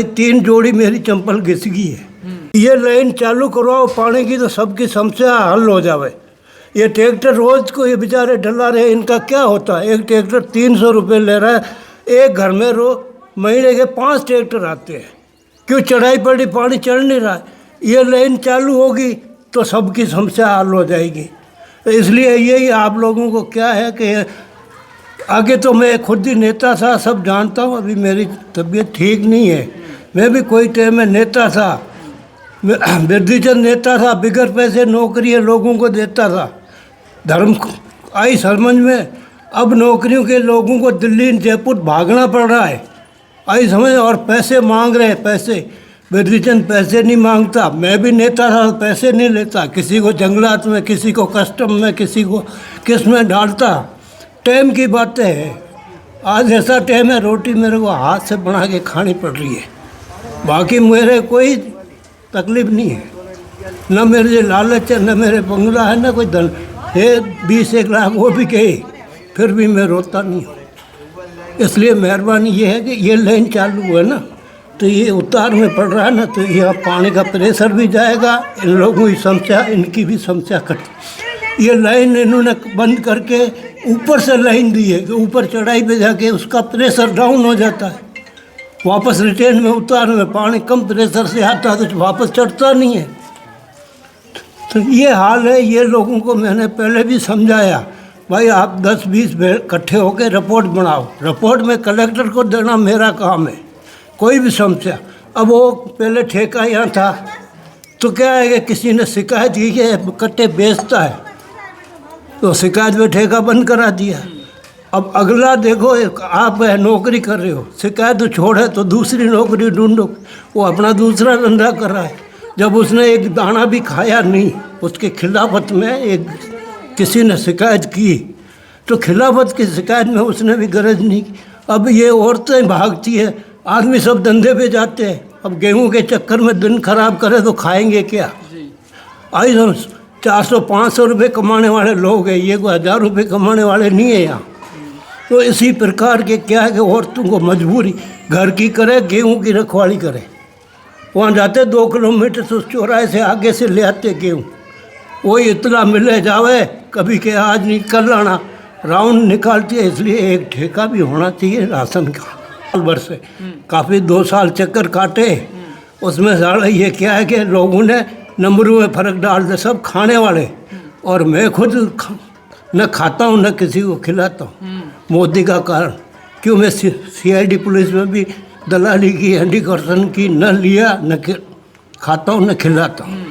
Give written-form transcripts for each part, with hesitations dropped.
3 जोड़ी मेरी चंपल घिस गई है। ये लाइन चालू करवाओ पानी की तो सबकी समस्या हल हो जावे। ये ट्रैक्टर रोज को ये बेचारे डला रहे, इनका क्या होता है? एक ट्रैक्टर 300 रुपये ले रहा है। एक घर में महीने के 5 ट्रैक्टर आते हैं। क्यों? चढ़ाई पड़ी, पानी चढ़ नहीं रहा है। ये लाइन चालू होगी तो सबकी समस्या हल हो जाएगी। तो इसलिए यही आप लोगों को क्या है कि आगे तो मैं खुद ही नेता था, सब जानता हूँ। अभी मेरी तबीयत ठीक नहीं है। मैं भी कोई टाइम में नेता था, वृद्धिचंद नेता था, बिगड़ पैसे नौकरी लोगों को देता था। धर्म आई समझ में, अब नौकरियों के लोगों को दिल्ली जयपुर भागना पड़ रहा है, आई समझ। और पैसे मांग रहे हैं, पैसे। वृद्धिचंद पैसे नहीं मांगता। मैं भी नेता था, पैसे नहीं लेता। किसी को जंगलात में, किसी को कस्टम में, किसी को किस में डालता। टाइम की बातें हैं। आज ऐसा टाइम है, रोटी मेरे को हाथ से बना के खानी पड़ रही है। बाकी मेरे कोई तकलीफ नहीं है, न मेरे जो लालच है, न मेरे बंगला है, न कोई धन है। 20-1 लाख वो भी गए, फिर भी मैं रोता नहीं हूँ। इसलिए मेहरबानी ये है कि ये लाइन चालू है ना, तो ये उतार में पड़ रहा है ना, तो यह पानी का प्रेशर भी जाएगा। इन लोगों की समस्या, इनकी भी समस्या कट। ये लाइन इन्होंने बंद करके ऊपर से लाइन दी है कि ऊपर चढ़ाई पे जाके उसका प्रेशर डाउन हो जाता है। वापस रिटेन में उतार में पानी कम प्रेशर से आता है तो वापस चढ़ता नहीं है। तो ये हाल है। ये लोगों को मैंने पहले भी समझाया, भाई आप 10-20 इकट्ठे होकर रिपोर्ट बनाओ। रिपोर्ट में कलेक्टर को देना मेरा काम है, कोई भी समस्या। अब वो पहले ठेका यहाँ था तो क्या है कि किसी ने शिकायत की कि कट्टे बेचता है, तो शिकायत में ठेका बंद करा दिया। अब अगला देखो, आप नौकरी कर रहे हो, शिकायत तो छोड़े तो दूसरी नौकरी ढूंढो। वो अपना दूसरा धंधा कर रहा है। जब उसने एक दाना भी खाया नहीं, उसके खिलाफत में एक किसी ने शिकायत की, तो खिलाफत की शिकायत में उसने भी गरज नहीं की। अब ये औरतें भागती है, आदमी सब धंधे पे जाते हैं। अब गेहूं के चक्कर में दिन खराब करे तो खाएंगे क्या? आई हम 400-500 रुपये कमाने वाले लोग हैं, ये कोई 1000 रुपये कमाने वाले नहीं है यहाँ। तो इसी प्रकार के क्या है कि औरतों को मजबूरी घर की करे, गेहूं की रखवाली करे। वहाँ जाते 2 किलोमीटर तो उस चौराहे से आगे से ले आते गेहूँ। वही इतना मिले जावे, कभी के आज नहीं कल आना, राउंड निकालती है। इसलिए एक ठेका भी होना चाहिए राशन का। साल भर से काफ़ी 2 साल चक्कर काटे, उसमें साढ़े ये क्या है कि लोगों ने नंबरों में फ़र्क डाल दे, सब खाने वाले। और मैं खुद न खाता हूँ न किसी को खिलाता हूँ, मोदी का कारण। क्यों? मैं CID पुलिस में भी दलाली की, एंटी करप्शन की, न लिया न खाता हूँ न खिलाता हूँ।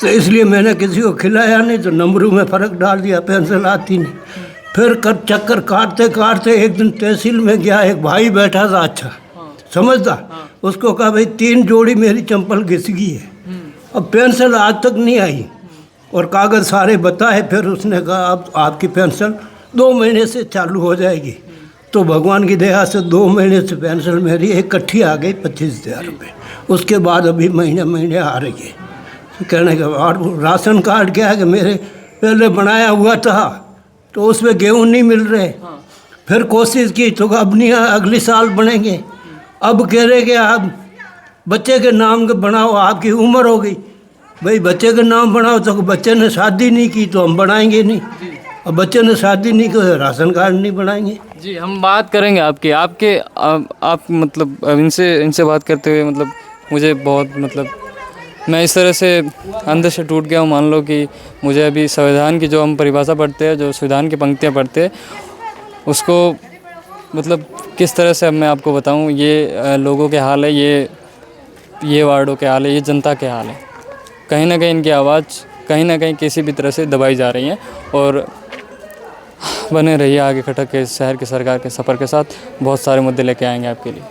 तो इसलिए मैंने किसी को खिलाया नहीं, तो नंबरों में फ़र्क डाल दिया, पेंशन आती नहीं। फिर चक्कर काटते काटते एक दिन तहसील में गया, एक भाई बैठा था अच्छा समझता, उसको कहा भाई 3 जोड़ी मेरी चंपल घिस गई है। अब पेंशन आज तक नहीं आई और कागज़ सारे बताए। फिर उसने कहा अब आपकी पेंशन 2 महीने से चालू हो जाएगी। तो भगवान की दया से 2 महीने से पेंशन मेरी इकट्ठी आ गई 25,000 रुपये। उसके बाद अभी महीने महीने आ रही है। तो कहने के बाद राशन कार्ड क्या है कि मेरे पहले बनाया हुआ था तो उसमें गेहूँ नहीं मिल रहे। फिर कोशिश की तो अब नहीं, अगले साल बनेंगे। अब कह रहे कि आप बच्चे के नाम के बनाओ, आपकी उम्र हो गई। भाई बच्चे के नाम बनाओ तो बच्चे ने शादी नहीं की तो हम बनाएंगे नहीं। अब बच्चे ने शादी नहीं की तो राशन कार्ड नहीं बनाएंगे। जी, हम बात करेंगे आप मतलब इनसे बात करते हुए मतलब मुझे बहुत मतलब मैं इस तरह से अंदर से टूट गया हूँ। मान लो कि मुझे अभी संविधान की जो हम परिभाषा पढ़ते हैं, जो संविधान की पंक्तियाँ पढ़ते हैं, उसको मतलब किस तरह से अब मैं आपको बताऊँ। ये लोगों के हाल है, ये वार्डों के हाल है, ये जनता के हाल है। कहीं ना कहीं इनकी आवाज़ कहीं ना कहीं किसी भी तरह से दबाई जा रही है। और बने रहिए आगे खटक के शहर की सरकार के सफ़र के साथ, बहुत सारे मुद्दे लेके आएंगे आपके लिए।